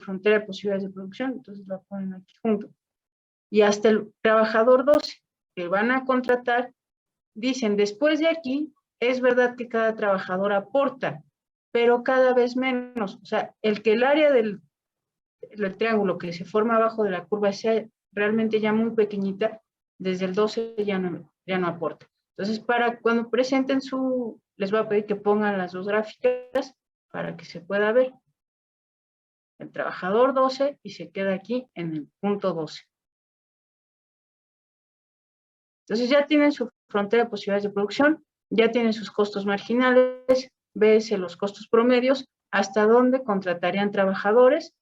frontera de posibilidades de producción, entonces la ponen aquí junto. Y hasta el trabajador 12 que van a contratar, dicen, después de aquí, es verdad que cada trabajador aporta, pero cada vez menos. O sea, el área del triángulo que se forma abajo de la curva sea realmente ya muy pequeñita, desde el 12 ya no aporta. Entonces, para cuando presenten les voy a pedir que pongan las dos gráficas para que se pueda ver. El trabajador 12 y se queda aquí en el punto 12. Entonces ya tienen su frontera de posibilidades de producción, ya tienen sus costos marginales, ves los costos promedios, hasta dónde contratarían trabajadores,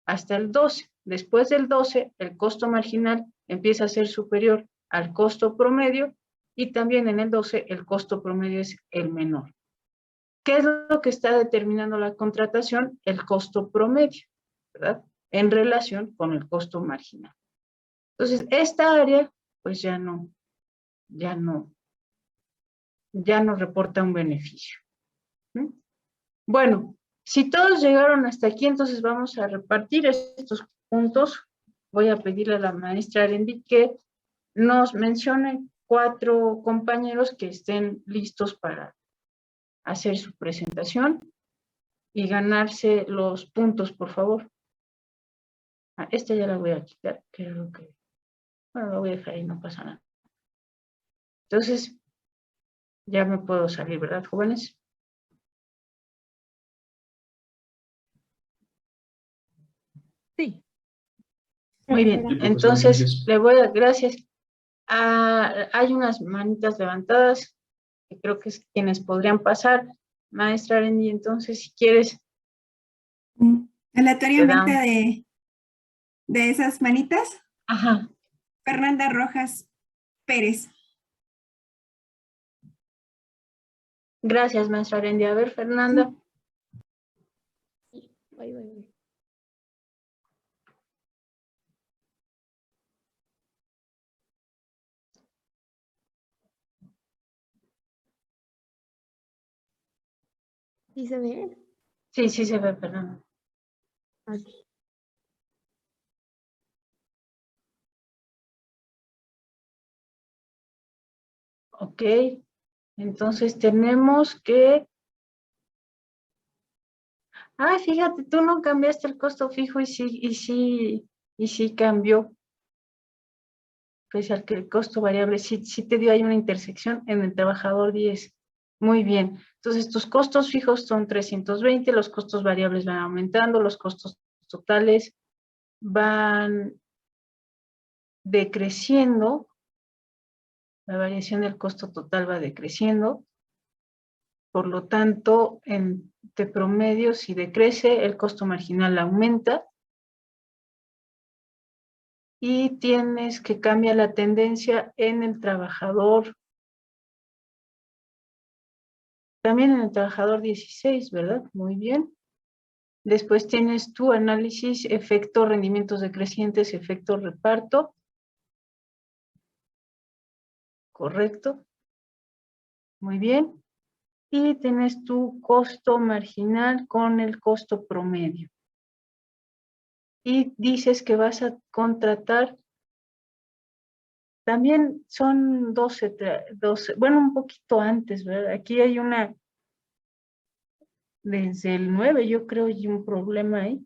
hasta el 12. Después del 12, el costo marginal empieza a ser superior al costo promedio y también en el 12 el costo promedio es el menor. ¿Qué es lo que está determinando la contratación? El costo promedio, ¿verdad? En relación con el costo marginal. Entonces, esta área, pues ya no reporta un beneficio. ¿Mm? Bueno, si todos llegaron hasta aquí, entonces vamos a repartir estos puntos. Voy a pedirle a la maestra Arendi que nos mencione 4 compañeros que estén listos para hacer su presentación y ganarse los puntos, por favor. Esta ya la voy a quitar, creo que, bueno, la voy a dejar ahí, no pasa nada. Entonces, ya me puedo salir, ¿verdad, jóvenes? Sí. Muy bien, entonces le voy a, gracias. Hay unas manitas levantadas, que creo que es quienes podrían pasar. Maestra Arendi, entonces, si quieres. Aleatoriamente de esas manitas, Ajá. Fernanda Rojas Pérez. Gracias, maestra Arendi. A ver, Fernanda. Voy. ¿Sí se ve? Sí, sí se ve, Fernanda. Aquí. Ok. Entonces tenemos que... fíjate, tú no cambiaste el costo fijo y sí cambió. Pese al que el costo variable sí te dio ahí una intersección en el trabajador 10. Muy bien. Entonces, tus costos fijos son 320, los costos variables van aumentando, los costos totales van decreciendo, la variación del costo total va decreciendo, por lo tanto, de promedio, si decrece, el costo marginal aumenta, y tienes que cambiar la tendencia en el trabajador, también en el trabajador 16, ¿verdad? Muy bien. Después tienes tu análisis, efecto rendimientos decrecientes, efecto reparto. Correcto. Muy bien. Y tienes tu costo marginal con el costo promedio. Y dices que vas a contratar, también son 12, bueno, un poquito antes, ¿verdad? Aquí hay una, desde el 9 yo creo, hay un problema ahí.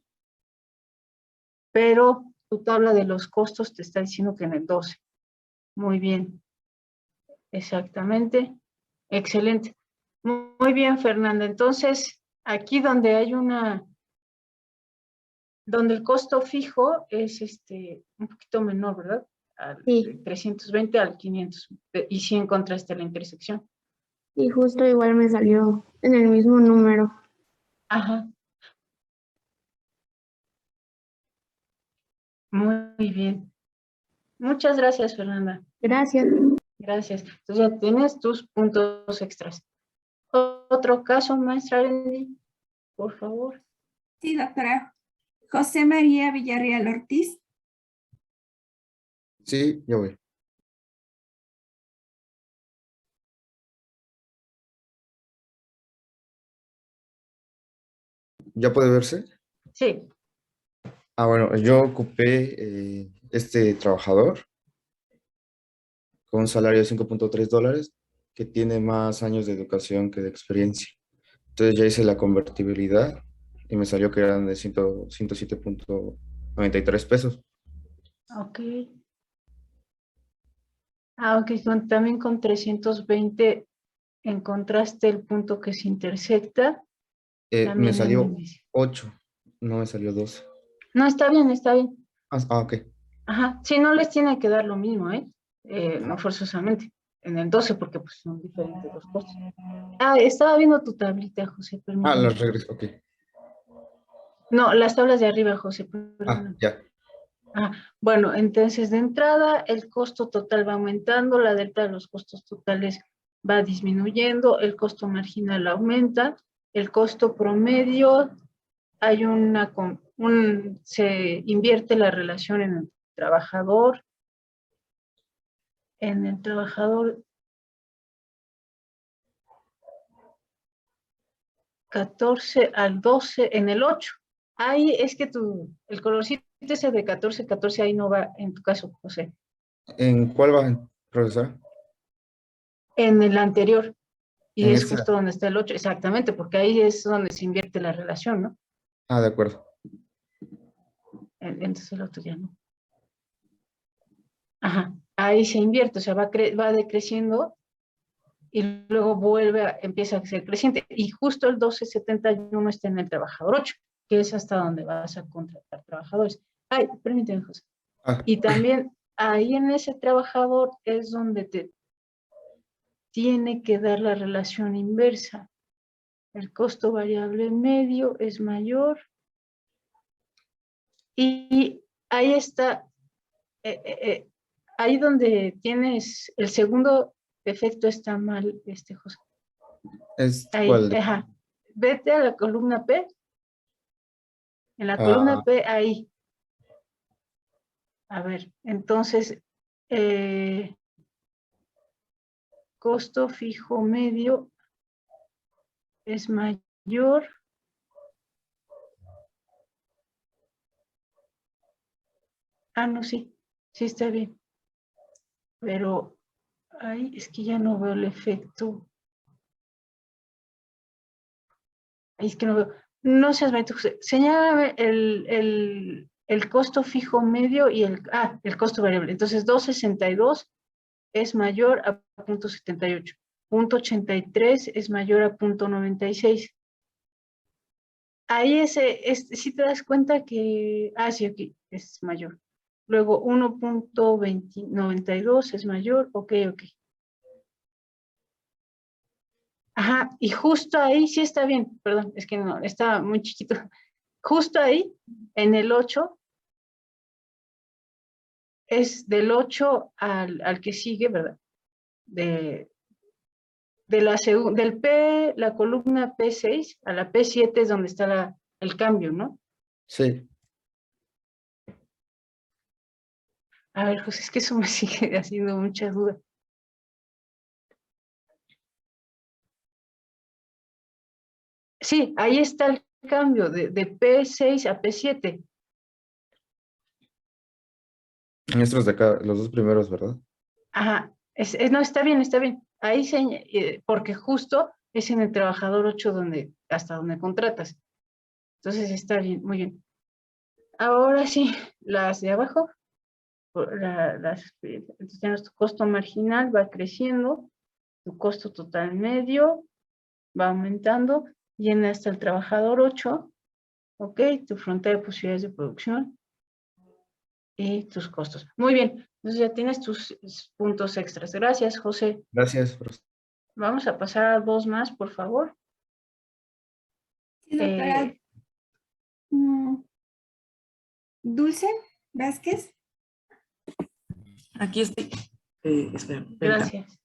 Pero tu tabla de los costos te está diciendo que en el 12. Muy bien. Exactamente. Excelente. Muy bien, Fernanda. Entonces, aquí donde hay donde el costo fijo es un poquito menor, ¿verdad? Sí. De 320 al 500. Y sí encontraste la intersección. Y justo igual me salió en el mismo número. Ajá. Muy bien. Muchas gracias, Fernanda. Gracias. Gracias. Entonces ya tienes tus puntos extras. Otro caso, maestra Arendi, por favor. Sí, doctora. José María Villarreal Ortiz. Sí, ya voy. ¿Ya puede verse? Sí. Bueno, yo ocupé este trabajador con un salario de $5.3 que tiene más años de educación que de experiencia. Entonces ya hice la convertibilidad y me salió que eran de 107.93 pesos. Ok. Ok, también con 320 encontraste el punto que se intersecta. Me También en el salió inicio. 8, no me salió 12. No, está bien, está bien. Ok. Ajá, sí, no les tiene que dar lo mismo, ¿eh? No forzosamente. En el 12 porque pues son diferentes los costos. Estaba viendo tu tablita, José, permíteme. Los regreso, ok. No, las tablas de arriba, José, perdóname. Ya. Bueno, entonces de entrada el costo total va aumentando, la delta de los costos totales va disminuyendo, el costo marginal aumenta, el costo promedio, hay se invierte la relación en el trabajador 14 al 12, en el 8. Ahí es que el colorcito ese de 14, 14 ahí no va en tu caso, José. ¿En cuál va, profesora? En el anterior. Y En es este. justo donde está el 8, exactamente, porque ahí es donde se invierte la relación, ¿no? De acuerdo. Entonces el otro ya no. Ajá, ahí se invierte, o sea, va decreciendo y luego empieza a ser creciente. Y justo el 1271 está en el trabajador 8, que es hasta donde vas a contratar trabajadores. Ay, permíteme, José. Y también ahí en ese trabajador es donde te tiene que dar la relación inversa. El costo variable medio es mayor y ahí está, ahí donde tienes el segundo efecto está mal, José. ¿Es Ahí, cuál? ajá. Vete a la columna P. En la columna Ah, P, ahí. A ver, entonces, costo fijo medio es mayor. No, sí, sí está bien. Pero ahí es que ya no veo el efecto. Ahí es que no veo. No seas malito, José. Señálame el costo fijo medio y el costo variable. Entonces, 262 es mayor a 0.78. 0.83 es mayor a 0.96. Ahí si te das cuenta que, sí, aquí es mayor. Luego 1.92 es mayor, ok. Ajá, y justo ahí sí está bien, perdón, es que no, está muy chiquito. Justo ahí, en el 8, es del 8 al que sigue, ¿verdad? Del la columna P6 a la P7 es donde está el cambio, ¿no? sí. A ver, José, es que eso me sigue haciendo mucha duda. Sí, ahí está el cambio de P6 a P7. Estos de acá, los dos primeros, ¿verdad? Ajá, no, está bien, está bien. Ahí porque justo es en el trabajador 8 hasta donde contratas. Entonces está bien, muy bien. Ahora sí, las de abajo, entonces ya tu costo marginal va creciendo, tu costo total medio va aumentando, llena hasta el trabajador 8, ok, tu frontera de posibilidades de producción y tus costos. Muy bien, entonces ya tienes tus puntos extras. Gracias, José. Gracias, profesor. Vamos a pasar a dos más, por favor. Sí, doctora. Dulce Vázquez. Aquí estoy. Espera, permítame. Gracias.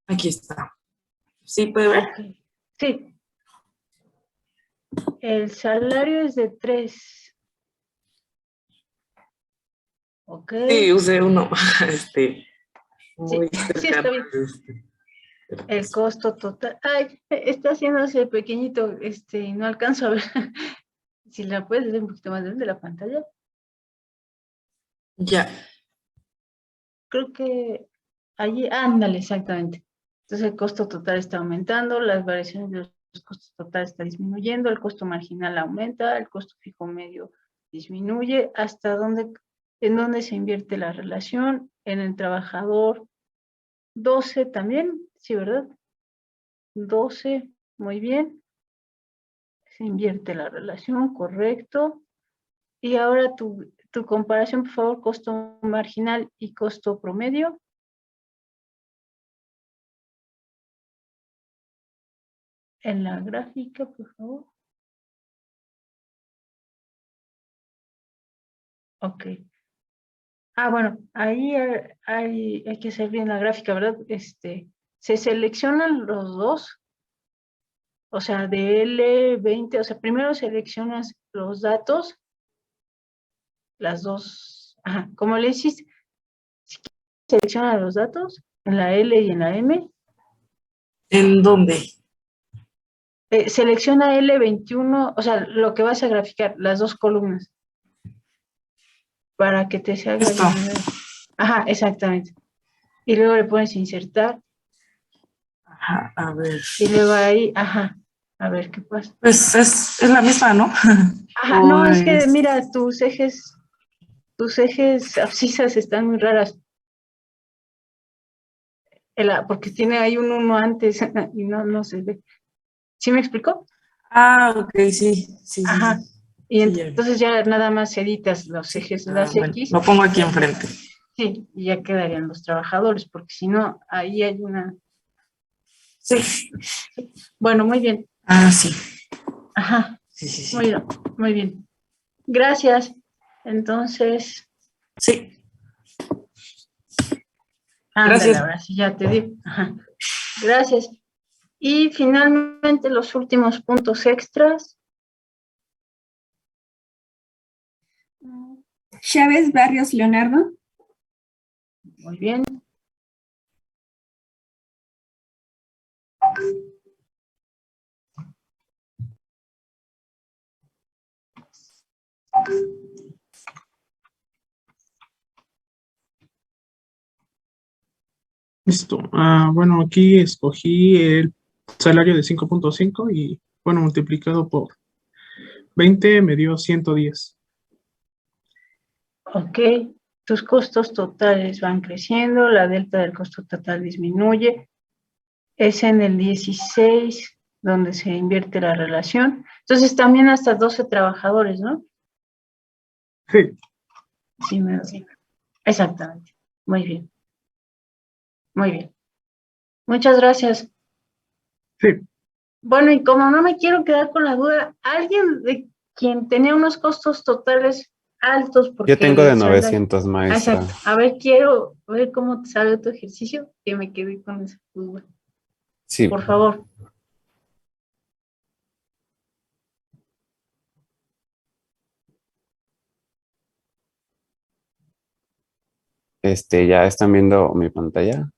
Aquí está. Sí, puede ver. Ok. Sí. El salario es de 3. Ok. Sí, usé uno Sí, muy sí, está cercano. bien. El costo total. Ay, está haciéndose pequeñito, no alcanzo a ver. Si la puedes hacer un poquito más grande la pantalla. Ya. Creo que allí, ándale, exactamente. Entonces el costo total está aumentando, las variaciones de los costos totales está disminuyendo, el costo marginal aumenta, el costo fijo medio disminuye. ¿Hasta dónde, en dónde se invierte la relación? En el trabajador 12 también, sí, ¿verdad? 12, muy bien. Se invierte la relación, correcto. Y ahora tu comparación, por favor, costo marginal y costo promedio. En la gráfica, por favor. Ok. Ah, bueno, ahí hay que hacer bien la gráfica, ¿verdad? Se seleccionan los dos, o sea, de L20, o sea, primero seleccionas los datos, las dos, ajá, como le hiciste, selecciona los datos en la L y en la M, ¿En dónde? selecciona L21, o sea, lo que vas a graficar, las dos columnas, para que te salga Esto. bien. Ajá, exactamente. Y luego le pones insertar, Ajá, a ver. y luego ahí, ajá, a ver qué pasa. Pues es la misma, ¿no? Ajá, no, es que mira, tus ejes abscisas están muy raras. Porque tiene ahí un 1 antes y no se ve. ¿Sí me explicó? Ah, ok, sí, sí, sí, Ajá. sí. Y Sí, ya. entonces ya nada más editas los Sí. ejes, Ah, las bueno, X. lo pongo aquí enfrente. Sí, y ya quedarían los trabajadores, porque si no, ahí hay una. Sí. Bueno, muy bien. Ah, sí. Ajá, Sí, sí, sí. muy bien. Gracias. Entonces, Sí. ándale, Gracias. ahora sí ya te digo. Ajá. Gracias. Y finalmente los últimos puntos extras. Chávez Barrios Leonardo. Muy bien. Listo. Bueno, aquí escogí el salario de 5.5 y, bueno, multiplicado por 20 me dio 110. Ok. Tus costos totales van creciendo, la delta del costo total disminuye. Es en el 16 donde se invierte la relación. Entonces también hasta 12 trabajadores, ¿no? Sí, Sí, exactamente. Muy bien. Muy bien. Muchas gracias. sí. Bueno, y como no me quiero quedar con la duda, ¿alguien de quien tenía unos costos totales altos Yo porque tengo de el salario... 900, maestra. Exacto. A ver, quiero ver cómo te sale tu ejercicio, que me quedé con esa duda. Sí, Por favor. ya están viendo mi pantalla.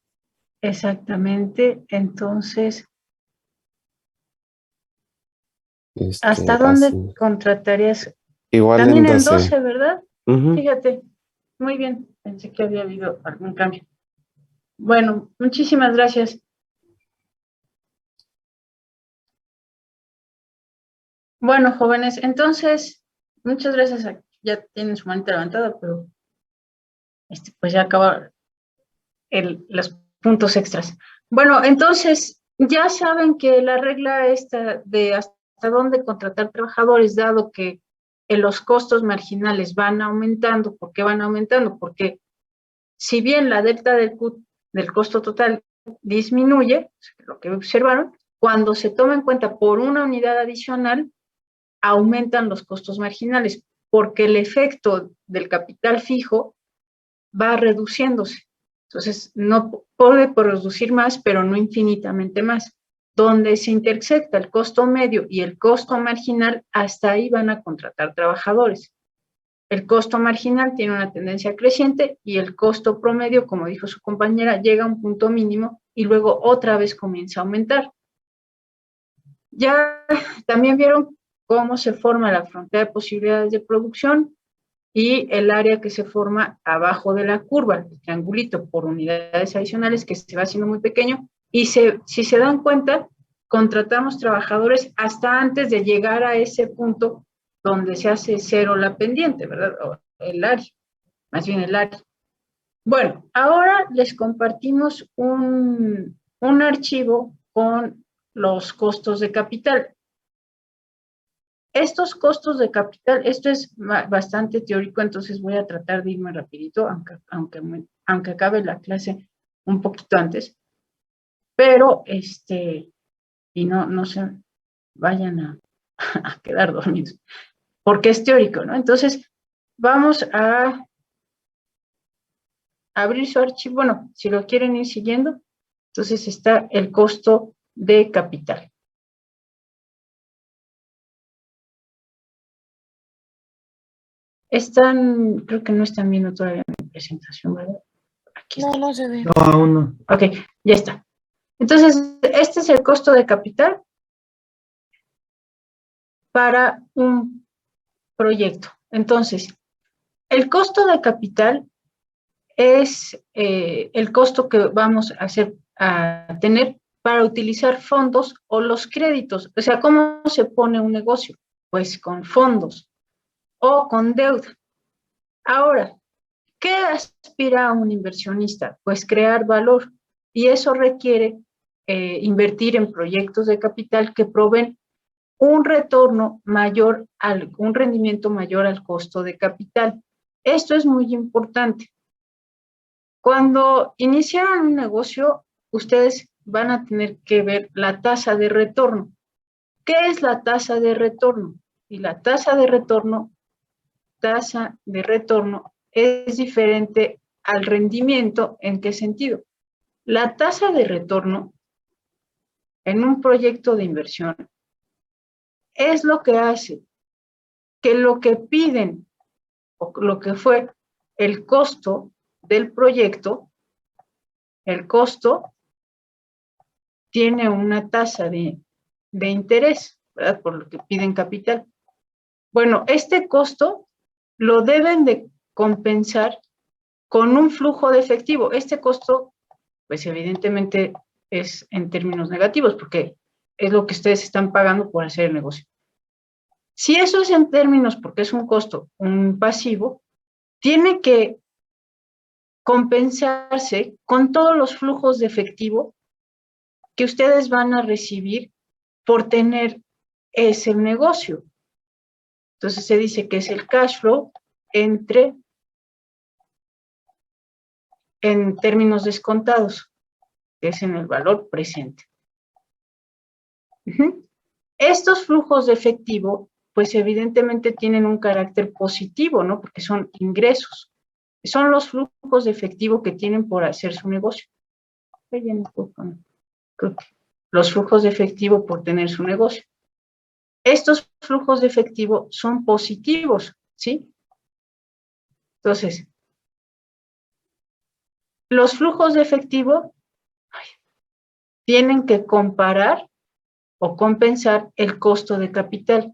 Exactamente. Entonces, ¿hasta Así. dónde contratarías? Igual en También en 12. 12, ¿verdad? Ujú. Fíjate. Muy bien. Pensé que había habido algún cambio. Bueno, muchísimas gracias. Bueno, jóvenes, entonces, muchas gracias. Ya tienen su manita levantada, pero pues ya acabaron los puntos extras. Bueno, entonces, ya saben que la regla esta de hasta dónde contratar trabajadores, dado que los costos marginales van aumentando. ¿Por qué van aumentando? Porque si bien la delta del costo total disminuye, lo que observaron, cuando se toma en cuenta por una unidad adicional, aumentan los costos marginales, porque el efecto del capital fijo va reduciéndose. Entonces, no puede producir más, pero no infinitamente más. donde se intersecta el costo medio y el costo marginal, hasta ahí van a contratar trabajadores. El costo marginal tiene una tendencia creciente y el costo promedio, como dijo su compañera, llega a un punto mínimo y luego otra vez comienza a aumentar. Ya también vieron cómo se forma la frontera de posibilidades de producción y el área que se forma abajo de la curva, el triangulito por unidades adicionales que se va haciendo muy pequeño. Y si se dan cuenta, contratamos trabajadores hasta antes de llegar a ese punto donde se hace cero la pendiente, ¿verdad? O el área, más bien el área. Bueno, ahora les compartimos un archivo con los costos de capital. Estos costos de capital, esto es bastante teórico, entonces voy a tratar de irme rapidito, aunque acabe la clase un poquito antes, pero y no se vayan a quedar dormidos, porque es teórico, ¿no? Entonces, vamos a abrir su archivo, bueno, si lo quieren ir siguiendo, entonces está el costo de capital. Creo que no están viendo todavía mi presentación, ¿verdad? Aquí está. No se ve. No, aún no. Ok, ya está. Entonces, este es el costo de capital para un proyecto. Entonces, el costo de capital es el costo que vamos a tener para utilizar fondos o los créditos. O sea, ¿cómo se pone un negocio? Pues con fondos o con deuda. Ahora, ¿qué aspira a un inversionista? Pues crear valor, y eso requiere invertir en proyectos de capital que proveen un retorno mayor, un rendimiento mayor al costo de capital. Esto es muy importante. Cuando iniciaron un negocio, ustedes van a tener que ver la tasa de retorno. ¿Qué es la tasa de retorno? Y la tasa de retorno es diferente al rendimiento. ¿En qué sentido? La tasa de retorno en un proyecto de inversión es lo que hace que lo que piden o lo que fue el costo del proyecto, el costo tiene una tasa de interés, ¿verdad? Por lo que piden capital. Bueno, este costo lo deben de compensar con un flujo de efectivo. Este costo, pues evidentemente es en términos negativos, porque es lo que ustedes están pagando por hacer el negocio. Si eso es en términos, porque es un costo, un pasivo, tiene que compensarse con todos los flujos de efectivo que ustedes van a recibir por tener ese negocio. Entonces se dice que es el cash flow en términos descontados, que es en el valor presente. Estos flujos de efectivo, pues evidentemente tienen un carácter positivo, ¿no? Porque son ingresos. Son los flujos de efectivo que tienen por hacer su negocio. Los flujos de efectivo por tener su negocio. Estos flujos de efectivo son positivos, ¿sí? Entonces, los flujos de efectivo tienen que comparar o compensar el costo de capital.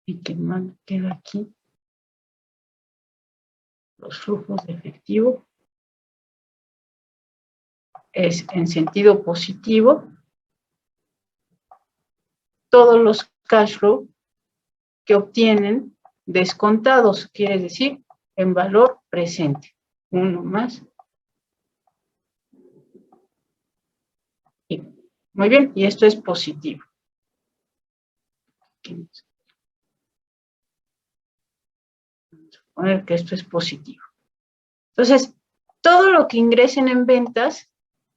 ¿Y qué mal queda aquí? Los flujos de efectivo es en sentido positivo. Todos los cash flow que obtienen descontados, quiere decir en valor presente. Uno más. Y, muy bien, y esto es positivo. Vamos a poner que esto es positivo. Entonces, todo lo que ingresen en ventas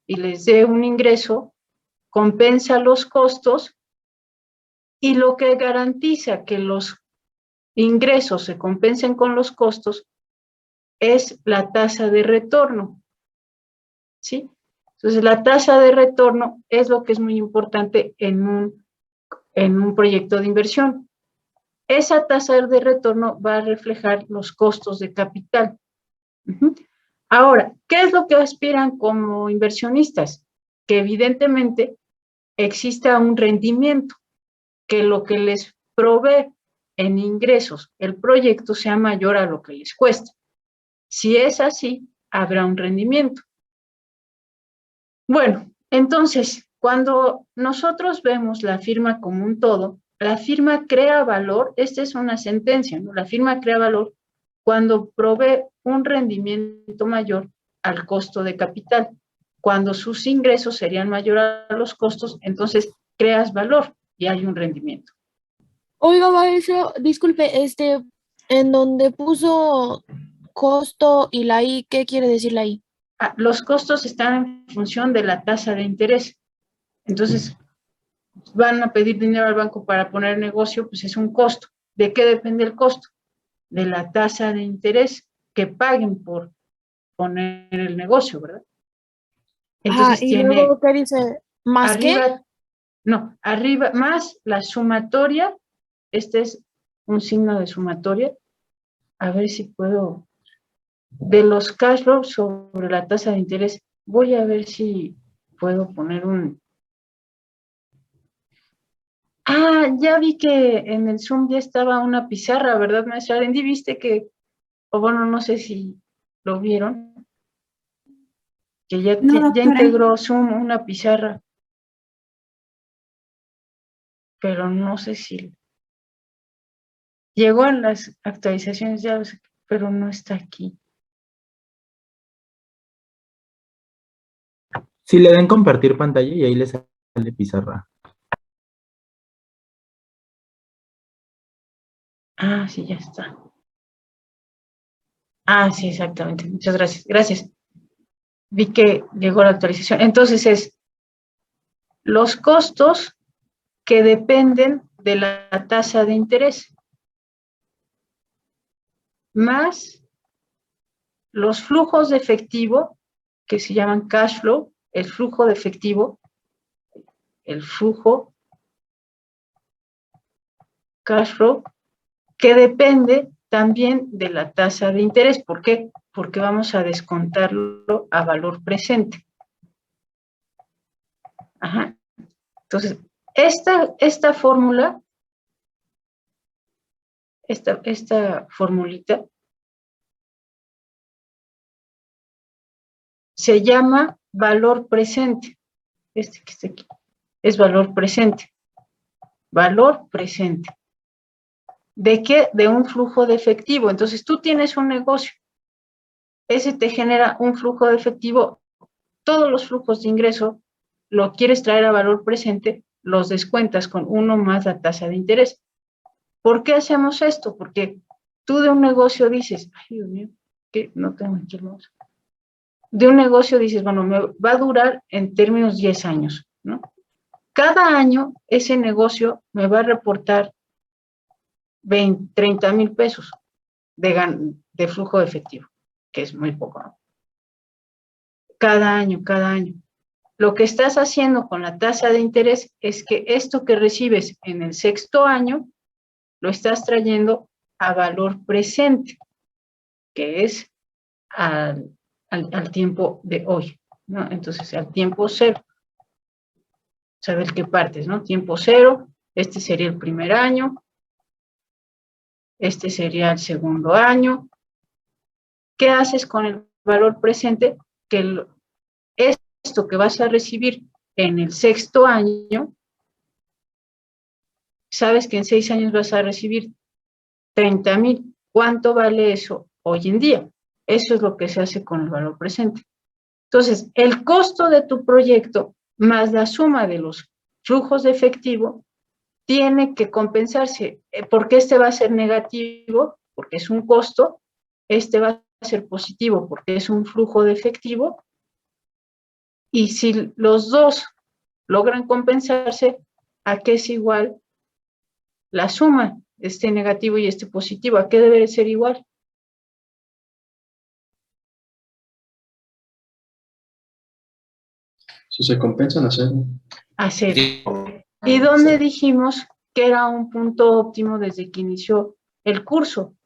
y les dé un ingreso, compensa los costos, y lo que garantiza que los ingresos se compensen con los costos es la tasa de retorno, ¿sí? Entonces, la tasa de retorno es lo que es muy importante en un proyecto de inversión. Esa tasa de retorno va a reflejar los costos de capital. Ahora, ¿qué es lo que aspiran como inversionistas? Que evidentemente exista un rendimiento, que lo que les provee en ingresos el proyecto sea mayor a lo que les cuesta. Si es así, habrá un rendimiento. Bueno, entonces, cuando nosotros vemos la firma como un todo, la firma crea valor, esta es una sentencia, ¿no? La firma crea valor cuando provee un rendimiento mayor al costo de capital. Cuando sus ingresos serían mayores a los costos, entonces creas valor y hay un rendimiento. Oiga, maestro, disculpe, en donde puso costo y la I, ¿qué quiere decir la I? Los costos están en función de la tasa de interés. Entonces, van a pedir dinero al banco para poner negocio, pues es un costo. ¿De qué depende el costo? De la tasa de interés que paguen por poner el negocio, ¿verdad? Entonces y tiene luego, ¿qué dice? ¿Más qué? arriba, no, arriba más la sumatoria, este es un signo de sumatoria, a ver si puedo, de los cash flows sobre la tasa de interés, voy a ver si puedo poner un... Ya vi que en el Zoom ya estaba una pizarra, ¿verdad, maestra Arendi? ¿Viste que, o bueno, no sé si lo vieron, que ya, No, ya doctora. integró Zoom una pizarra, pero no sé si llegó en las actualizaciones ya, pero no está aquí. Si le dan compartir pantalla y ahí les sale pizarra. Sí, ya está. Sí, exactamente. Muchas gracias. Gracias. Vi que llegó la actualización. Entonces es los costos que dependen de la tasa de interés, más los flujos de efectivo, que se llaman cash flow, el flujo de efectivo, el flujo cash flow, que depende también de la tasa de interés. ¿Por qué? Porque vamos a descontarlo a valor presente. Entonces, esta fórmula, esta formulita, se llama valor presente. Este que está aquí es valor presente. Valor presente. ¿De qué? De un flujo de efectivo. Entonces, tú tienes un negocio. Ese te genera un flujo de efectivo. Todos los flujos de ingreso lo quieres traer a valor presente, los descuentas con uno más la tasa de interés. ¿Por qué hacemos esto? Porque tú de un negocio dices, ay Dios mío, que no tengo aquí el mouse. De un negocio dices, bueno, me va a durar en términos 10 años, ¿no? Cada año ese negocio me va a reportar 30 mil pesos de flujo de efectivo, que es muy poco, ¿no? Cada año, cada año. Lo que estás haciendo con la tasa de interés es que esto que recibes en el sexto año lo estás trayendo a valor presente, que es al tiempo de hoy, ¿no? Entonces, al tiempo cero. Saber qué partes, ¿no? Tiempo cero, este sería el primer año, este sería el segundo año. ¿Qué haces con el valor presente? Que esto que vas a recibir en el sexto año, sabes que en 6 años vas a recibir 30 mil. ¿Cuánto vale eso hoy en día? Eso es lo que se hace con el valor presente. Entonces, el costo de tu proyecto más la suma de los flujos de efectivo tiene que compensarse. ¿Por qué este va a ser negativo? Porque es un costo. Este va a ser positivo porque es un flujo de efectivo. Y si los dos logran compensarse, ¿a qué es igual la suma? Este negativo y este positivo, ¿a qué debe ser igual? Si se compensan a cero. A cero. ¿Y dónde dijimos que era un punto óptimo desde que inició el curso?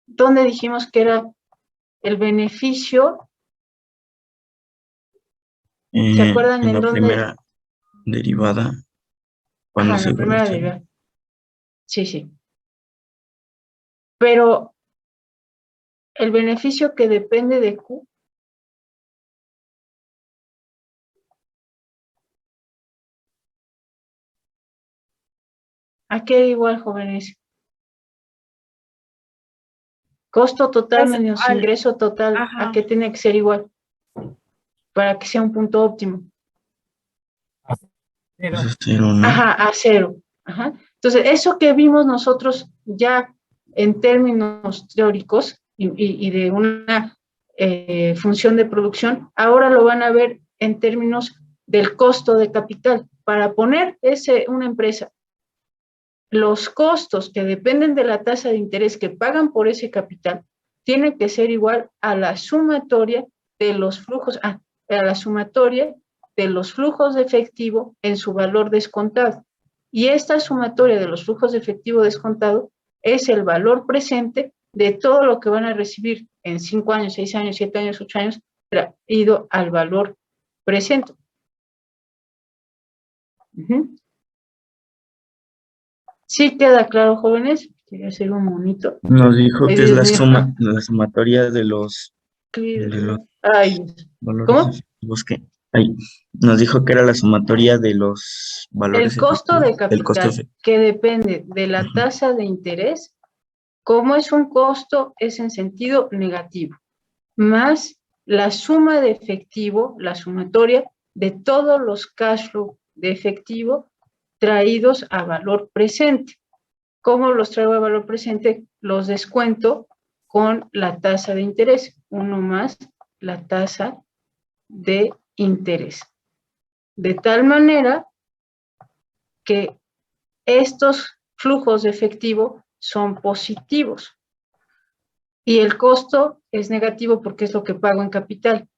¿Dónde dijimos que era el beneficio? ¿Se acuerdan En en la dónde? primera derivada, cuando Ajá, en se la primera evoluciona. derivada. Sí, sí. Pero el beneficio que depende de Q, ¿a qué era igual, jóvenes? Costo total Pues, menos ingreso total, ¿a ajá. qué tiene que ser igual? Para que sea un punto óptimo. Pues a cero, ¿no? Ajá, a cero. Ajá. Entonces, eso que vimos nosotros ya en términos teóricos y de una función de producción, ahora lo van a ver en términos del costo de capital. Para poner una empresa, los costos que dependen de la tasa de interés que pagan por ese capital tienen que ser igual a la sumatoria de los flujos, a la sumatoria de los flujos de efectivo en su valor descontado. Y esta sumatoria de los flujos de efectivo descontado es el valor presente de todo lo que van a recibir en 5 años, 6 años, 7 años, 8 años, traído al valor presente. ¿Sí queda claro, jóvenes? Quería hacer un monito. Nos dijo Ay, que es Dios la mío. suma, la sumatoria de los Ay, valores ¿cómo? efectivos que hay. Nos dijo que era la sumatoria de los valores El costo de efectivos, del costo capital, efectivo. que depende de la tasa de interés, como es un costo, es en sentido negativo, más la suma de efectivo, la sumatoria de todos los cash flow de efectivo traídos a valor presente. ¿Cómo los traigo a valor presente? Los descuento con la tasa de interés, uno más la tasa de interés. De tal manera que estos flujos de efectivo son positivos y el costo es negativo porque es lo que pago en capital.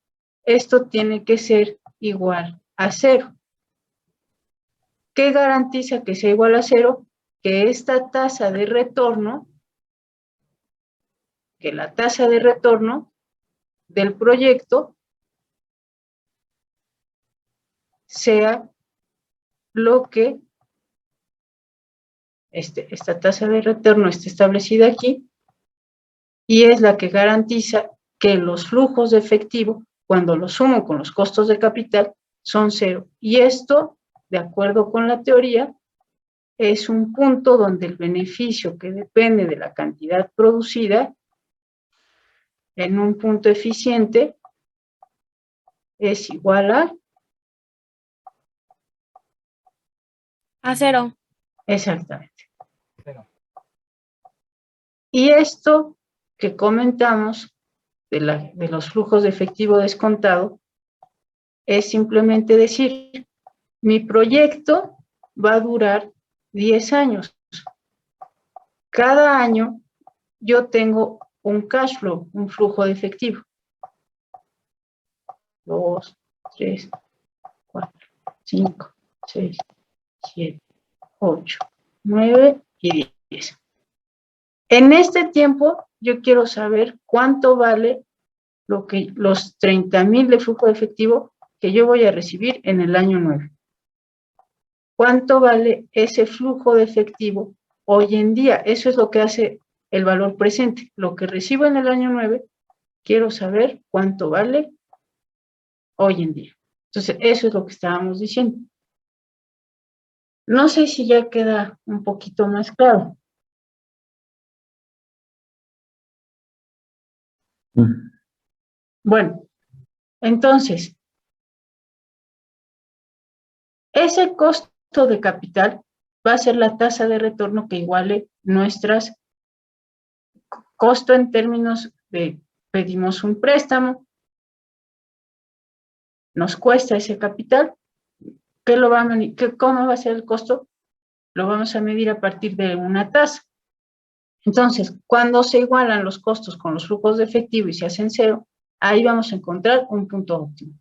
Esto tiene que ser igual a cero. ¿Qué garantiza que sea igual a cero? Que esta tasa de retorno, que la tasa de retorno del proyecto sea lo que esta tasa de retorno está establecida aquí y es la que garantiza que los flujos de efectivo, cuando los sumo con los costos de capital, son cero. Y esto, de acuerdo con la teoría, es un punto donde el beneficio que depende de la cantidad producida en un punto eficiente es igual A cero. exactamente. Y esto que comentamos de los flujos de efectivo descontado es simplemente decir, mi proyecto va a durar 10 años. Cada año yo tengo un cash flow, un flujo de efectivo. 2, 3, 4, 5, 6, 7, 8, 9 y 10. En este tiempo, yo quiero saber cuánto vale los 30,000 de flujo de efectivo que yo voy a recibir en el año 9. ¿Cuánto vale ese flujo de efectivo hoy en día? Eso es lo que hace el valor presente. Lo que recibo en el año 9, quiero saber cuánto vale hoy en día. Entonces, eso es lo que estábamos diciendo. No sé si ya queda un poquito más claro. Bueno, entonces, ese costo de capital va a ser la tasa de retorno que iguale nuestras costo en términos de pedimos un préstamo, nos cuesta ese capital, ¿cómo va a ser el costo? Lo vamos a medir a partir de una tasa. Entonces, cuando se igualan los costos con los flujos de efectivo y se hacen cero, ahí vamos a encontrar un punto óptimo.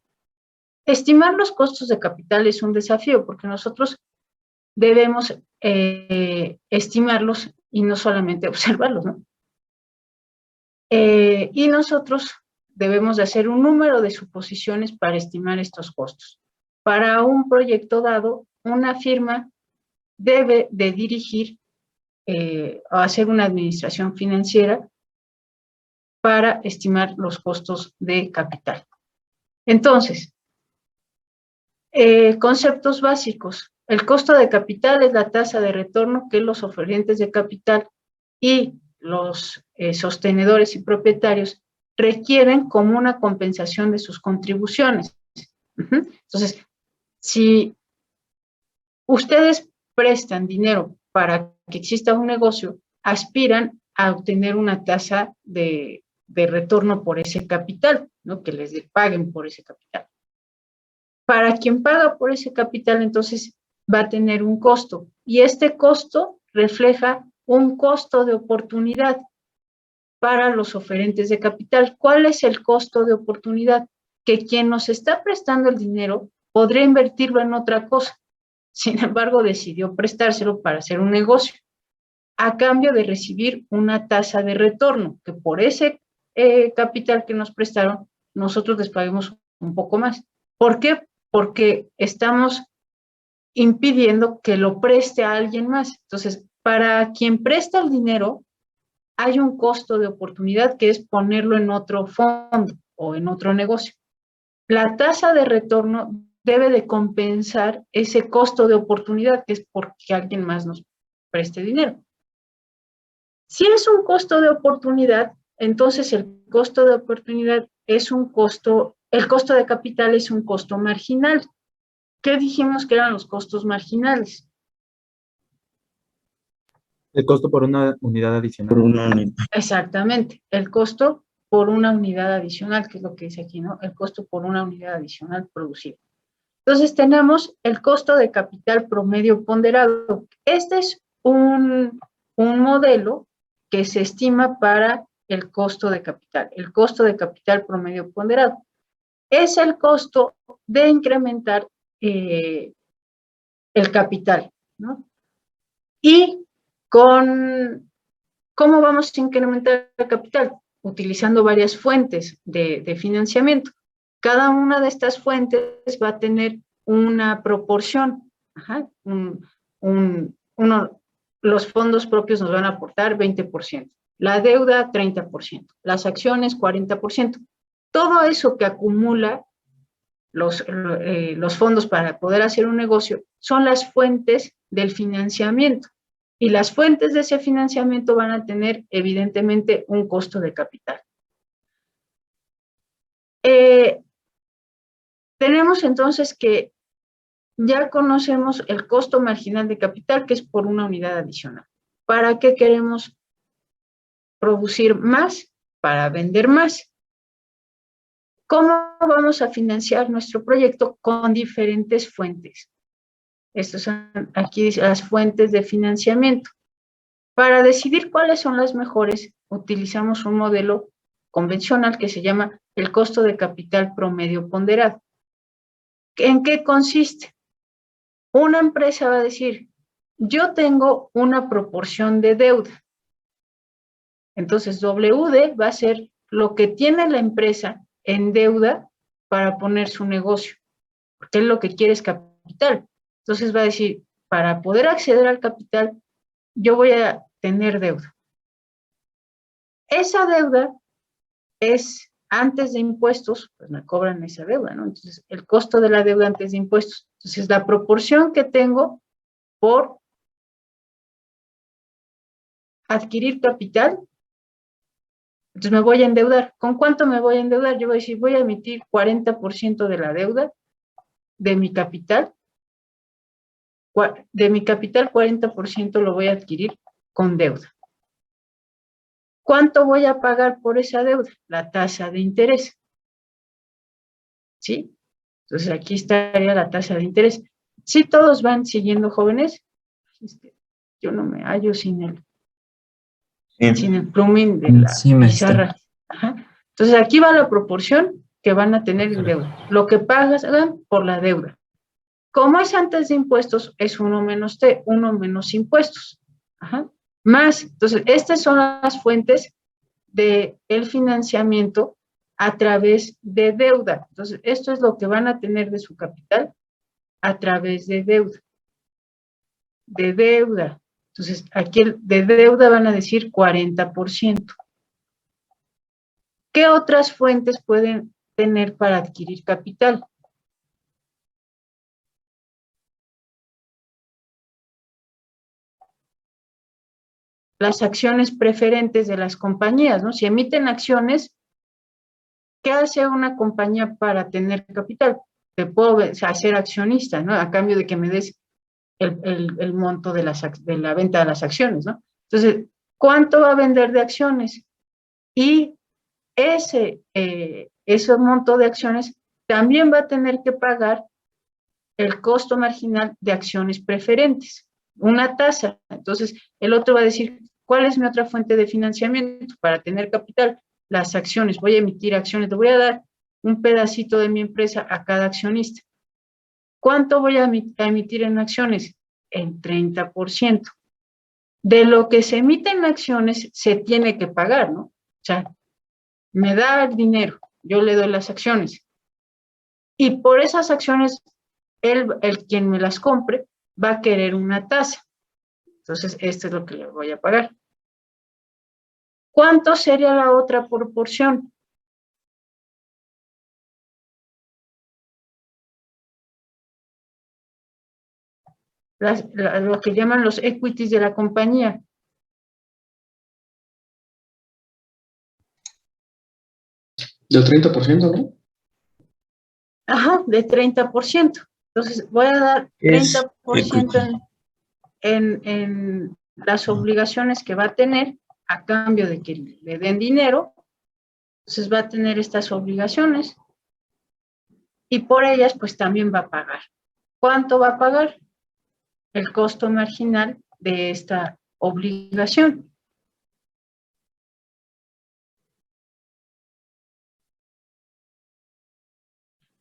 Estimar los costos de capital es un desafío porque nosotros debemos estimarlos y no solamente observarlos, ¿no? Y nosotros debemos de hacer un número de suposiciones para estimar estos costos. Para un proyecto dado, una firma debe de dirigir o hacer una administración financiera para estimar los costos de capital. Entonces, conceptos básicos. El costo de capital es la tasa de retorno que los oferentes de capital y los sostenedores y propietarios requieren como una compensación de sus contribuciones. Entonces, si ustedes prestan dinero para que exista un negocio, aspiran a obtener una tasa de retorno por ese capital, ¿no? Que les paguen por ese capital. Para quien paga por ese capital, entonces va a tener un costo, y este costo refleja un costo de oportunidad para los oferentes de capital. ¿Cuál es el costo de oportunidad? Que quien nos está prestando el dinero podría invertirlo en otra cosa. Sin embargo, decidió prestárselo para hacer un negocio, a cambio de recibir una tasa de retorno, que por ese capital que nos prestaron, nosotros les paguemos un poco más. ¿Por qué? Porque estamos impidiendo que lo preste a alguien más. Entonces, para quien presta el dinero, hay un costo de oportunidad que es ponerlo en otro fondo o en otro negocio. La tasa de retorno debe de compensar ese costo de oportunidad, que es porque alguien más nos preste dinero. Si es un costo de oportunidad, entonces el costo de oportunidad es un costo, el costo de capital es un costo marginal. ¿Qué dijimos que eran los costos marginales? El costo por una unidad adicional. Por una unidad. Exactamente, el costo por una unidad adicional, que es lo que dice aquí, ¿no? El costo por una unidad adicional producida. Entonces tenemos el costo de capital promedio ponderado. Este es un modelo que se estima para el costo de capital. El costo de capital promedio ponderado es el costo de incrementar el capital, ¿no? Y ¿cómo vamos a incrementar el capital? Utilizando varias fuentes de financiamiento. Cada una de estas fuentes va a tener una proporción. Los fondos propios nos van a aportar 20%, la deuda 30%, las acciones 40%. Todo eso que acumula los fondos para poder hacer un negocio son las fuentes del financiamiento. Y las fuentes de ese financiamiento van a tener, evidentemente, un costo de capital. Tenemos entonces que ya conocemos el costo marginal de capital, que es por una unidad adicional. ¿Para qué queremos producir más? Para vender más. ¿Cómo vamos a financiar nuestro proyecto? Con diferentes fuentes. Estas son, aquí dice, las fuentes de financiamiento. Para decidir cuáles son las mejores, utilizamos un modelo convencional que se llama el costo de capital promedio ponderado. ¿En qué consiste? Una empresa va a decir, yo tengo una proporción de deuda. Entonces, WD va a ser lo que tiene la empresa en deuda para poner su negocio, porque él lo que quiere es capital. Entonces va a decir, para poder acceder al capital, yo voy a tener deuda. Esa deuda es antes de impuestos, pues me cobran esa deuda, ¿no? Entonces, el costo de la deuda antes de impuestos. Entonces, la proporción que tengo por adquirir capital, entonces me voy a endeudar. ¿Con cuánto me voy a endeudar? Yo voy a decir, voy a emitir 40% de la deuda de mi capital. De mi capital, 40% lo voy a adquirir con deuda. ¿Cuánto voy a pagar por esa deuda? La tasa de interés. ¿Sí? Entonces aquí estaría la tasa de interés. ¿Sí todos van siguiendo, jóvenes? Yo no me hallo sin él. sin el plumín de la Sí, maestra. pizarra. Ajá. Entonces aquí va la proporción que van a tener en deuda. Lo que pagan por la deuda. Como es antes de impuestos, es 1 menos T, 1 menos impuestos. Ajá. Más, entonces, estas son las fuentes del financiamiento a través de deuda. Entonces, esto es lo que van a tener de su capital a través de deuda. De deuda. Entonces, aquí de deuda van a decir 40%. ¿Qué otras fuentes pueden tener para adquirir capital? Las acciones preferentes de las compañías, ¿no? Si emiten acciones, ¿qué hace una compañía para tener capital? Te puedo hacer accionista, ¿no? A cambio de que me des el monto de la venta de las acciones, ¿no? Entonces, ¿cuánto va a vender de acciones? Y ese monto de acciones también va a tener que pagar el costo marginal de acciones preferentes, una tasa. Entonces, el otro va a decir, ¿cuál es mi otra fuente de financiamiento para tener capital? Las acciones. Voy a emitir acciones, le voy a dar un pedacito de mi empresa a cada accionista. ¿Cuánto voy a emitir en acciones? El 30%. De lo que se emite en acciones se tiene que pagar, ¿no? O sea, me da el dinero, yo le doy las acciones. Y por esas acciones, quien me las compre va a querer una tasa. Entonces, esto es lo que le voy a pagar. ¿Cuánto sería la otra proporción? Lo que llaman los equities de la compañía. Del 30%, ¿no? Ajá, de 30%. Entonces, voy a dar Es 30% en las obligaciones que va a tener a cambio de que le den dinero. Entonces, va a tener estas obligaciones y por ellas, pues, también va a pagar. ¿Cuánto va a pagar? El costo marginal de esta obligación.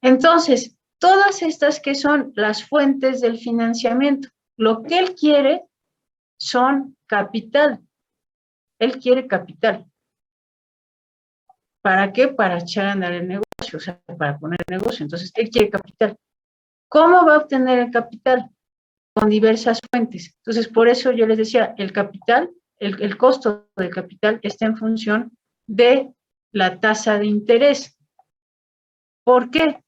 Entonces, todas estas que son las fuentes del financiamiento, lo que él quiere son capital. Él quiere capital. ¿Para qué? Para echar a andar el negocio, o sea, para poner el negocio. Entonces, él quiere capital. ¿Cómo va a obtener el capital? Con diversas fuentes. Entonces, por eso yo les decía, el capital, el costo del capital está en función de la tasa de interés. ¿Por qué?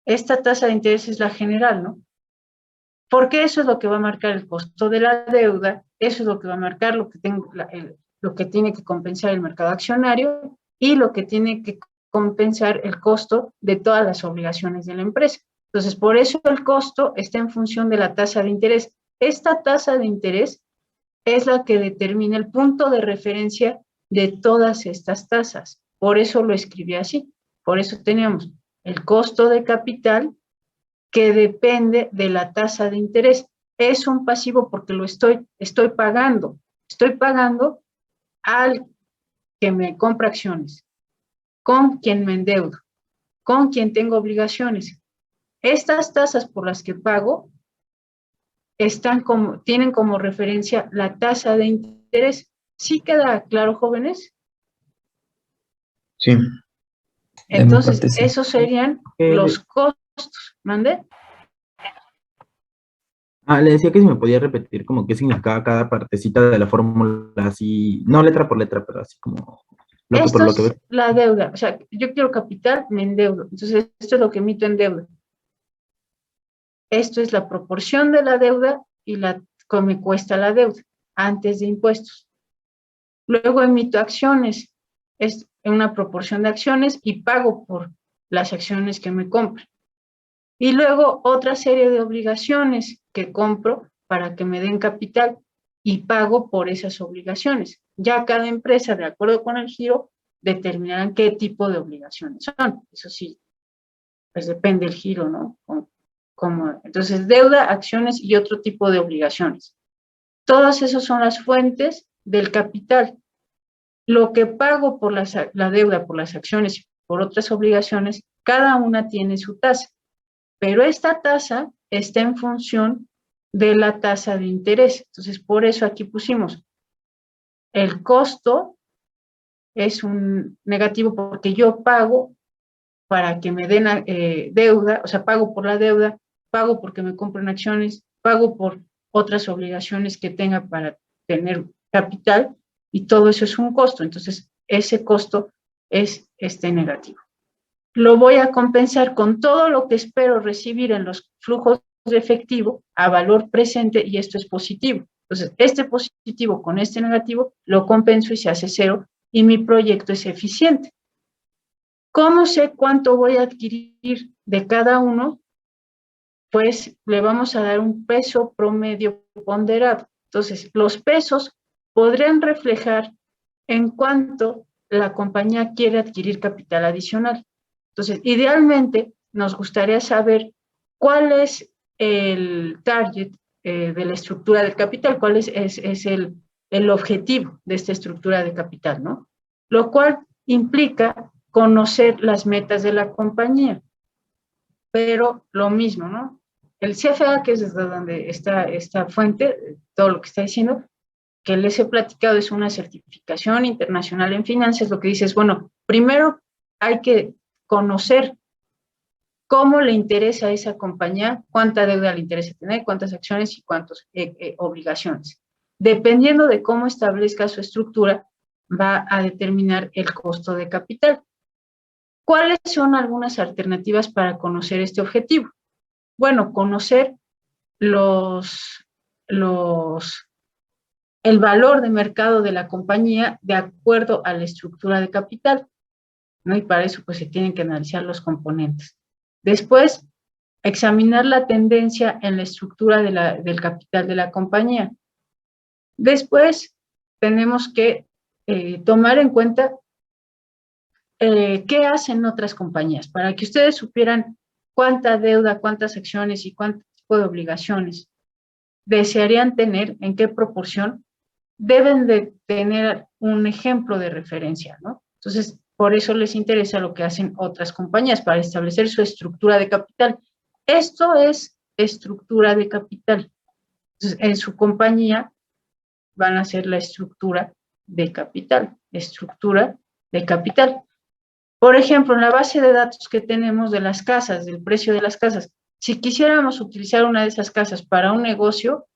Esta tasa de interés es la general, ¿no? Porque eso es lo que va a marcar el costo de la deuda, eso es lo que va a marcar lo que tiene que compensar el mercado accionario y lo que tiene que compensar el costo de todas las obligaciones de la empresa. Entonces, por eso el costo está en función de la tasa de interés. Esta tasa de interés es la que determina el punto de referencia de todas estas tasas. Por eso lo escribí así. Por eso tenemos el costo de capital que depende de la tasa de interés. Es un pasivo porque lo estoy pagando. Estoy pagando al que me compra acciones, con quien me endeudo, con quien tengo obligaciones. Estas tasas por las que pago tienen como referencia la tasa de interés. ¿Sí queda claro, jóvenes? Sí. Entonces, parte sí. esos serían los costos. ¿Mande? Le decía que si me podía repetir como qué significaba cada partecita de la fórmula, así, no letra por letra, pero así como lo que por Esto lo que es veo. la deuda. O sea, yo quiero capital, me endeudo. Entonces, esto es lo que emito en deuda. Esto es la proporción de la deuda y que me cuesta la deuda antes de impuestos. Luego emito acciones, es una proporción de acciones y pago por las acciones que me compran. Y luego otra serie de obligaciones que compro para que me den capital y pago por esas obligaciones. Ya cada empresa, de acuerdo con el giro, determinarán qué tipo de obligaciones son. Eso sí, pues depende del giro, ¿no? Entonces, deuda, acciones y otro tipo de obligaciones. Todas esas son las fuentes del capital. Lo que pago por la deuda, por las acciones y por otras obligaciones, cada una tiene su tasa. Pero esta tasa está en función de la tasa de interés. Entonces, por eso aquí pusimos el costo es un negativo porque yo pago para que me den deuda, o sea, pago por la deuda, pago porque me compren acciones, pago por otras obligaciones que tenga para tener capital, y todo eso es un costo. Entonces, ese costo es negativo. Lo voy a compensar con todo lo que espero recibir en los flujos de efectivo a valor presente, y esto es positivo. Entonces, este positivo con este negativo lo compenso y se hace cero, y mi proyecto es eficiente. ¿Cómo sé cuánto voy a adquirir de cada uno? Pues le vamos a dar un peso promedio ponderado. Entonces, los pesos podrían reflejar en cuánto la compañía quiere adquirir capital adicional. Entonces, idealmente, nos gustaría saber cuál es el target de la estructura del capital, cuál es el objetivo de esta estructura de capital, ¿no? Lo cual implica conocer las metas de la compañía. Pero lo mismo, ¿no? El CFA, que es desde donde está esta fuente, todo lo que está diciendo, que les he platicado, es una certificación internacional en finanzas. Lo que dice es, bueno, primero hay que conocer cómo le interesa a esa compañía, cuánta deuda le interesa tener, cuántas acciones y cuántas obligaciones. Dependiendo de cómo establezca su estructura, va a determinar el costo de capital. ¿Cuáles son algunas alternativas para conocer este objetivo? Bueno, conocer el valor de mercado de la compañía de acuerdo a la estructura de capital, ¿no? Y para eso pues se tienen que analizar los componentes. Después, examinar la tendencia en la estructura del capital de la compañía. Después, tenemos que tomar en cuenta qué hacen otras compañías, para que ustedes supieran cuánta deuda, cuántas acciones y cuánto tipo de obligaciones desearían tener, en qué proporción. Deben de tener un ejemplo de referencia, ¿no? Entonces, por eso les interesa lo que hacen otras compañías para establecer su estructura de capital. Esto es estructura de capital. Entonces, en su compañía van a hacer la estructura de capital, estructura de capital. Por ejemplo, en la base de datos que tenemos de las casas, del precio de las casas, si quisiéramos utilizar una de esas casas para un negocio,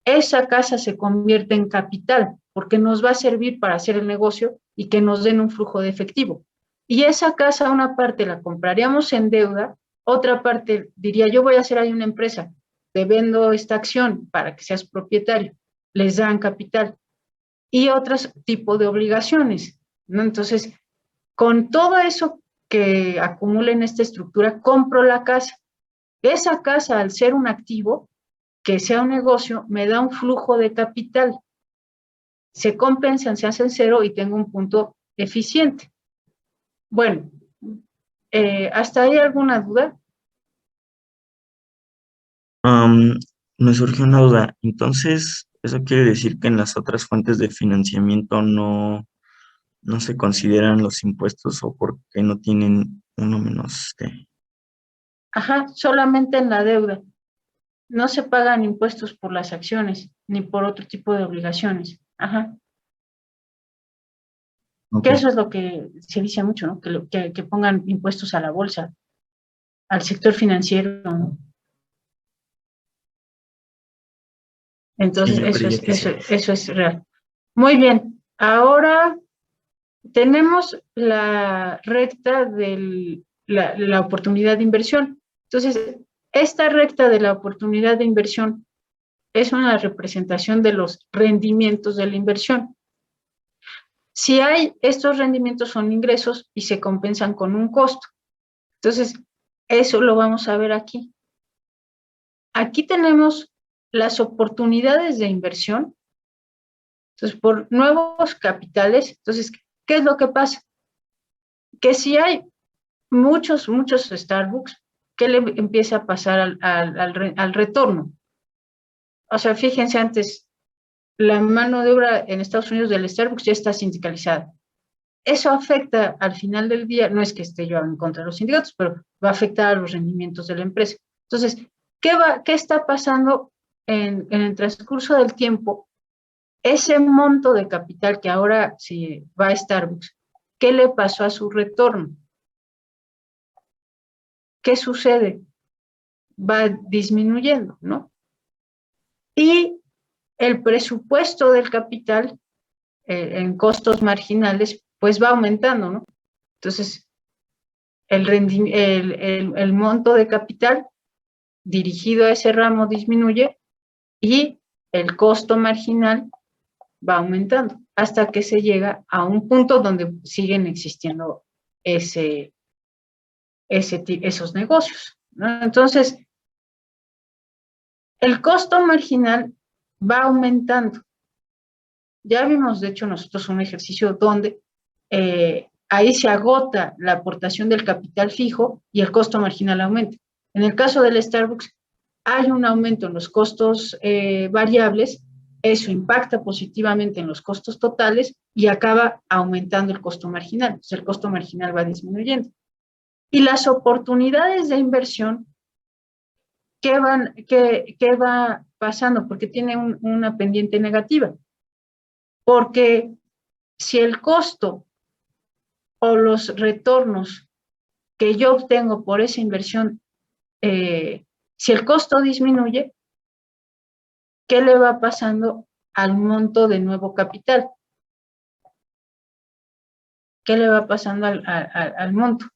esa casa se convierte en capital, porque nos va a servir para hacer el negocio y que nos den un flujo de efectivo. Y esa casa, una parte la compraríamos en deuda, otra parte diría, yo voy a hacer ahí una empresa, te vendo esta acción para que seas propietario, les dan capital. Y otro tipo de obligaciones, ¿no? Entonces, con todo eso que acumula en esta estructura, compro la casa. Esa casa, al ser un activo, que sea un negocio, me da un flujo de capital. Se compensan, se hacen cero y tengo un punto eficiente. Bueno, ¿hasta ahí alguna duda? Me surgió una duda. Entonces, ¿eso quiere decir que en las otras fuentes de financiamiento no se consideran los impuestos, o por qué no tienen uno menos T? Ajá, solamente en la deuda. No se pagan impuestos por las acciones, ni por otro tipo de obligaciones. Ajá. Ok. Que eso es lo que se dice mucho, ¿no? Que pongan impuestos a la bolsa, al sector financiero, ¿no? Entonces, Sí, yo creía que sí. eso es real. Muy bien, ahora tenemos la recta de la oportunidad de inversión. Entonces, esta recta de la oportunidad de inversión es una representación de los rendimientos de la inversión. Si hay, estos rendimientos son ingresos y se compensan con un costo. Entonces, eso lo vamos a ver aquí. Aquí tenemos las oportunidades de inversión. Entonces, por nuevos capitales, entonces, ¿qué es lo que pasa? Que si hay muchos Starbucks, ¿qué le empieza a pasar al retorno? O sea, fíjense, antes la mano de obra en Estados Unidos del Starbucks ya está sindicalizada. Eso afecta al final del día, no es que esté yo en contra de los sindicatos, pero va a afectar a los rendimientos de la empresa. Entonces, ¿qué está pasando en el transcurso del tiempo? Ese monto de capital que ahora sí va a Starbucks, ¿qué le pasó a su retorno? ¿Qué sucede? Va disminuyendo, ¿no? Y el presupuesto del capital en costos marginales, pues va aumentando, ¿no? Entonces, el monto de capital dirigido a ese ramo disminuye y el costo marginal va aumentando hasta que se llega a un punto donde siguen existiendo esos negocios, ¿no? Entonces, el costo marginal va aumentando. Ya vimos, de hecho, nosotros un ejercicio donde ahí se agota la aportación del capital fijo y el costo marginal aumenta. En el caso del Starbucks, hay un aumento en los costos variables, eso impacta positivamente en los costos totales y acaba aumentando el costo marginal. Entonces, el costo marginal va disminuyendo. Y las oportunidades de inversión, ¿qué va pasando? Porque tiene una pendiente negativa. Porque si el costo o los retornos que yo obtengo por esa inversión, si el costo disminuye, ¿qué le va pasando al monto de nuevo capital? ¿Qué le va pasando al monto?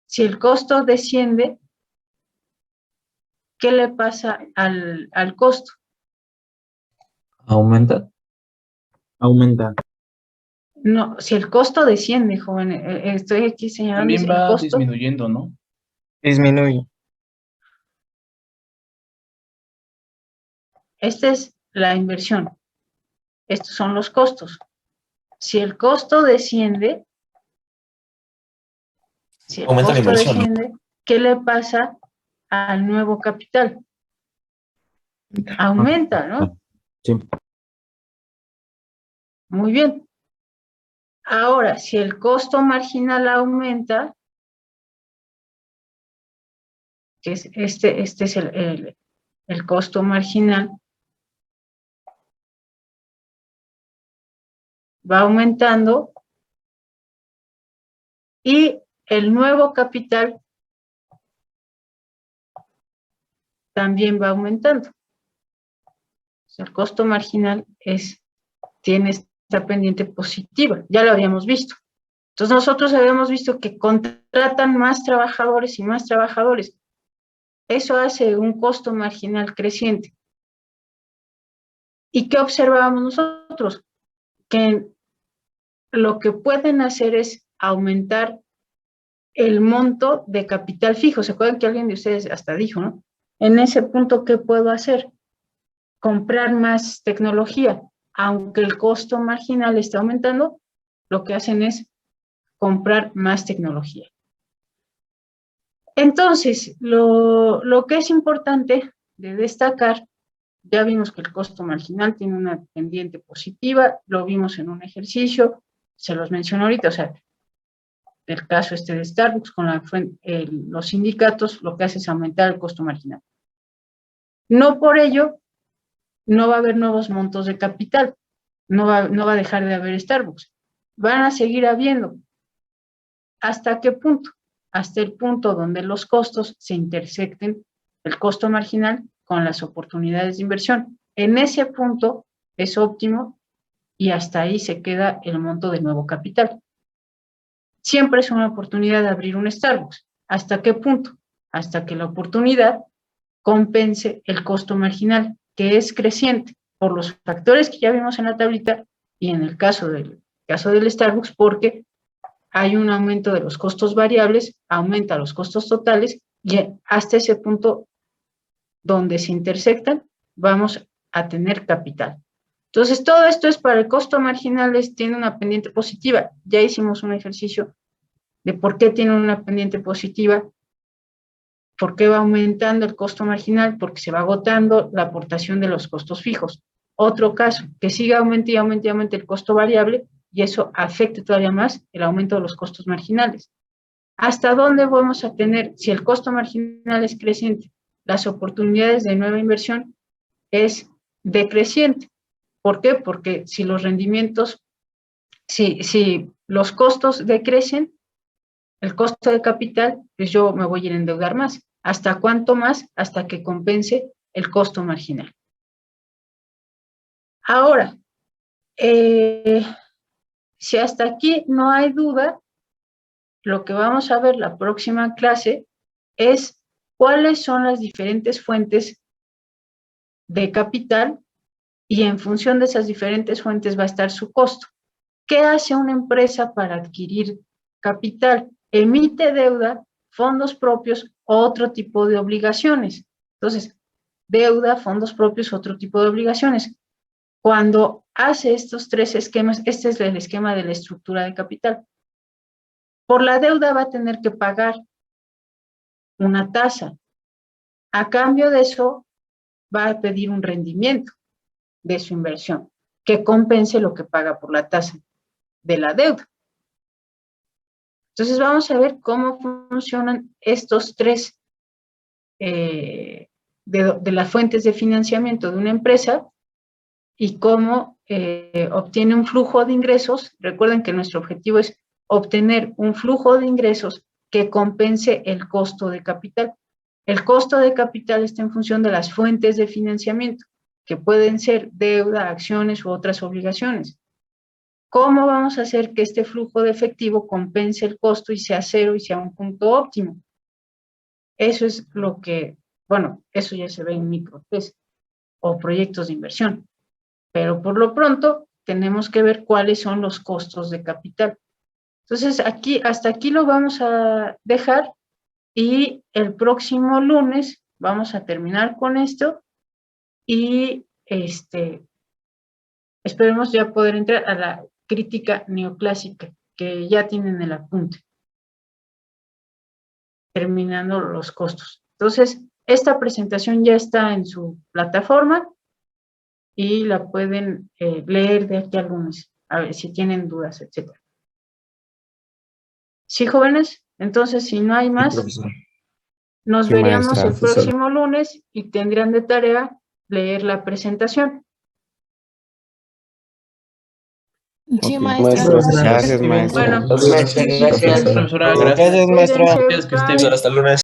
Si el costo desciende, ¿qué le pasa al costo? ¿Aumenta? Aumenta. No, si el costo desciende, joven, estoy aquí señalando También el va costo. disminuyendo, ¿no? Disminuye. Esta es la inversión. Estos son los costos. Si el costo desciende, Aumenta la inversión, ¿no? desciende, ¿qué le pasa al nuevo capital? Aumenta, ¿no? Sí. Muy bien. Ahora, si el costo marginal aumenta, que es este es el costo marginal, va aumentando y el nuevo capital también va aumentando. O sea, el costo marginal tiene esta pendiente positiva, ya lo habíamos visto. Entonces nosotros habíamos visto que contratan más trabajadores y más trabajadores. Eso hace un costo marginal creciente. ¿Y qué observábamos nosotros? Que lo que pueden hacer es aumentar el monto de capital fijo. ¿Se acuerdan que alguien de ustedes hasta dijo, ¿no? En ese punto, ¿qué puedo hacer? Comprar más tecnología. Aunque el costo marginal está aumentando, lo que hacen es comprar más tecnología. Entonces, lo que es importante de destacar, ya vimos que el costo marginal tiene una pendiente positiva, lo vimos en un ejercicio, se los menciono ahorita, o sea, el caso de Starbucks con los sindicatos, lo que hace es aumentar el costo marginal. No por ello, no va a haber nuevos montos de capital, no va a dejar de haber Starbucks, van a seguir habiendo. ¿Hasta qué punto? Hasta el punto donde los costos se intersecten, el costo marginal con las oportunidades de inversión. En ese punto es óptimo y hasta ahí se queda el monto de nuevo capital. Siempre es una oportunidad de abrir un Starbucks. ¿Hasta qué punto? Hasta que la oportunidad compense el costo marginal, que es creciente por los factores que ya vimos en la tablita y en el caso del Starbucks, porque hay un aumento de los costos variables, aumenta los costos totales y hasta ese punto donde se intersectan vamos a tener capital. Entonces, todo esto es para el costo marginal, tiene una pendiente positiva. Ya hicimos un ejercicio de por qué tiene una pendiente positiva, por qué va aumentando el costo marginal, porque se va agotando la aportación de los costos fijos. otro caso, que siga aumente y aumente y aumente el costo variable y eso afecte todavía más el aumento de los costos marginales. ¿Hasta dónde vamos a tener, si el costo marginal es creciente, las oportunidades de nueva inversión es decreciente? ¿Por qué? Porque si los rendimientos, si los costos decrecen, el costo de capital, pues yo me voy a ir a endeudar más. ¿Hasta cuánto más? Hasta que compense el costo marginal. Ahora, si hasta aquí no hay duda, lo que vamos a ver la próxima clase es cuáles son las diferentes fuentes de capital y en función de esas diferentes fuentes va a estar su costo. ¿Qué hace una empresa para adquirir capital? Emite deuda, fondos propios o otro tipo de obligaciones. Entonces, deuda, fondos propios, otro tipo de obligaciones. Cuando hace estos tres esquemas, este es el esquema de la estructura de capital. Por la deuda va a tener que pagar una tasa. A cambio de eso, va a pedir un rendimiento de su inversión que compense lo que paga por la tasa de la deuda. Entonces vamos a ver cómo funcionan estos tres de las fuentes de financiamiento de una empresa y cómo obtiene un flujo de ingresos. Recuerden que nuestro objetivo es obtener un flujo de ingresos que compense el costo de capital. El costo de capital está en función de las fuentes de financiamiento, que pueden ser deuda, acciones u otras obligaciones. ¿Cómo vamos a hacer que este flujo de efectivo compense el costo y sea cero y sea un punto óptimo? Eso es lo que, bueno, eso ya se ve en microtest o proyectos de inversión. Pero por lo pronto tenemos que ver cuáles son los costos de capital. Entonces, hasta aquí lo vamos a dejar y el próximo lunes vamos a terminar con esto y esperemos ya poder entrar a la crítica neoclásica, que ya tienen el apunte, terminando los costos. Entonces, esta presentación ya está en su plataforma y la pueden leer de aquí al lunes, a ver si tienen dudas, etc. ¿Sí, jóvenes? Entonces, si no hay más, nos Sí, veríamos maestra. el próximo lunes y tendrán de tarea leer la presentación. Sí, Ok, maestra. Gracias, maestra. Bueno, Gracias, gracias, profesora. cuídense, Gracias, maestra. bye. Gracias, que esté bien. Hasta el lunes.